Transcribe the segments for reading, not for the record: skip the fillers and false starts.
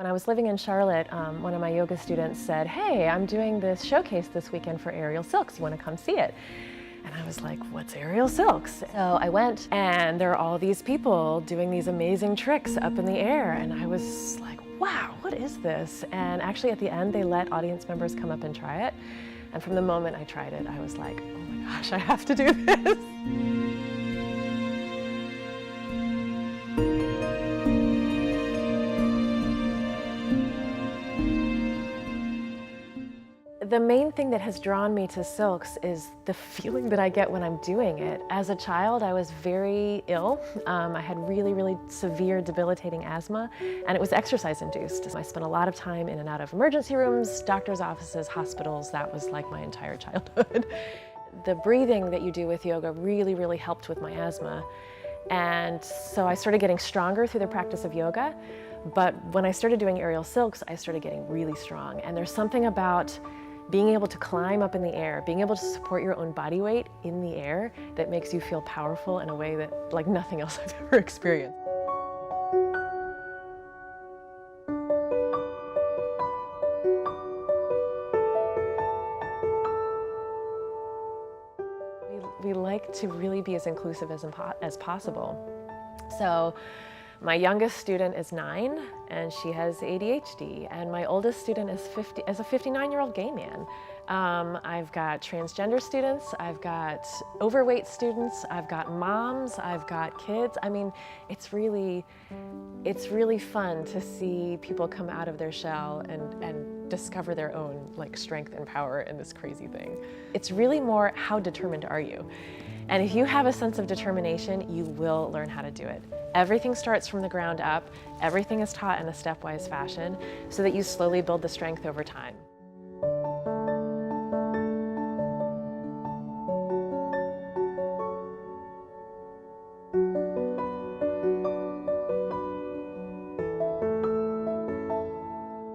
When I was living in Charlotte, one of my yoga students said, "Hey, I'm doing this showcase this weekend for aerial silks. You want to come see it?" And I was like, "What's aerial silks?" So I went, and there are all these people doing these amazing tricks up in the air, and I was like, wow, what is this? And actually at the end, they let audience members come up and try it. And from the moment I tried it, I was like, oh my gosh, I have to do this. The main thing that has drawn me to silks is the feeling that I get when I'm doing it. As a child, I was very ill. I had really severe debilitating asthma, and it was exercise induced. I spent a lot of time in and out of emergency rooms, doctor's offices, hospitals. That was like my entire childhood. The breathing that you do with yoga really helped with my asthma. And so I started getting stronger through the practice of yoga. But when I started doing aerial silks, I started getting really strong. And there's something about being able to climb up in the air, being able to support your own body weight in the air that makes you feel powerful in a way that like nothing else I've ever experienced. We like to really be as inclusive as possible. So my youngest student is 9, and she has ADHD, and my oldest student is a 59-year-old gay man. I've got transgender students, I've got overweight students, I've got moms, I've got kids. I mean, it's really fun to see people come out of their shell and discover their own like strength and power in this crazy thing. It's really more, how determined are you? And if you have a sense of determination, you will learn how to do it. Everything starts from the ground up. Everything is taught in a stepwise fashion so that you slowly build the strength over time.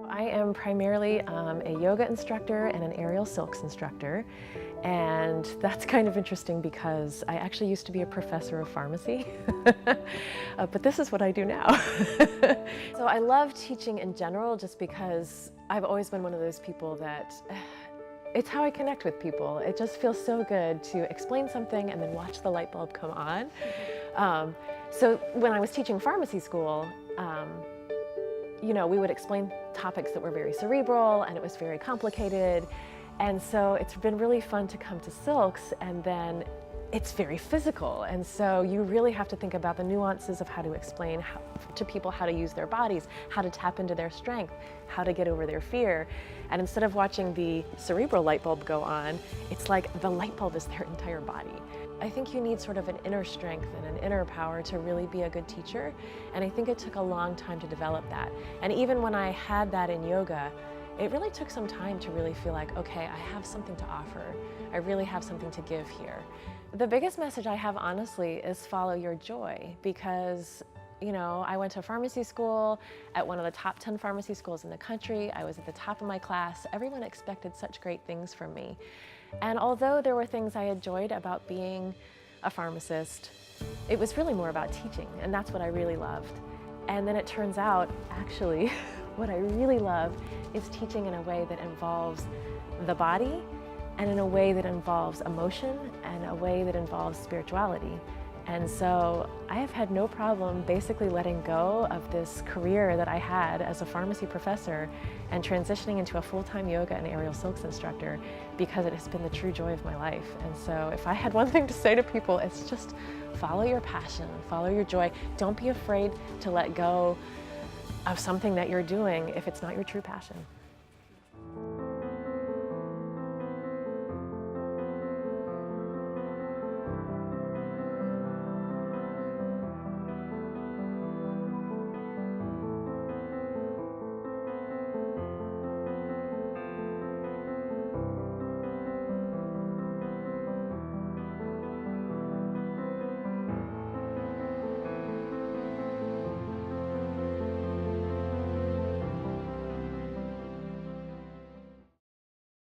I am primarily a yoga instructor and an aerial silks instructor. And that's kind of interesting because I actually used to be a professor of pharmacy, but this is what I do now. So I love teaching in general just because I've always been one of those people that it's how I connect with people. It just feels so good to explain something and then watch the light bulb come on. So when I was teaching pharmacy school, you know, we would explain topics that were very cerebral and it was very complicated. And so it's been really fun to come to silks, and then it's very physical. And so you really have to think about the nuances of how to explain to people how to use their bodies, how to tap into their strength, how to get over their fear. And instead of watching the cerebral light bulb go on, it's like the light bulb is their entire body. I think you need sort of an inner strength and an inner power to really be a good teacher. And I think it took a long time to develop that. And even when I had that in yoga, it really took some time to really feel like, okay, I have something to offer. I really have something to give here. The biggest message I have, honestly, is follow your joy, because, you know, I went to pharmacy school at one of the top 10 pharmacy schools in the country. I was at the top of my class. Everyone expected such great things from me. And although there were things I enjoyed about being a pharmacist, it was really more about teaching, and that's what I really loved. And then it turns out, actually, what I really love is teaching in a way that involves the body, and in a way that involves emotion, and a way that involves spirituality. And so I have had no problem basically letting go of this career that I had as a pharmacy professor and transitioning into a full-time yoga and aerial silks instructor, because it has been the true joy of my life. And so if I had one thing to say to people, it's just follow your passion, follow your joy. Don't be afraid to let go of something that you're doing if it's not your true passion.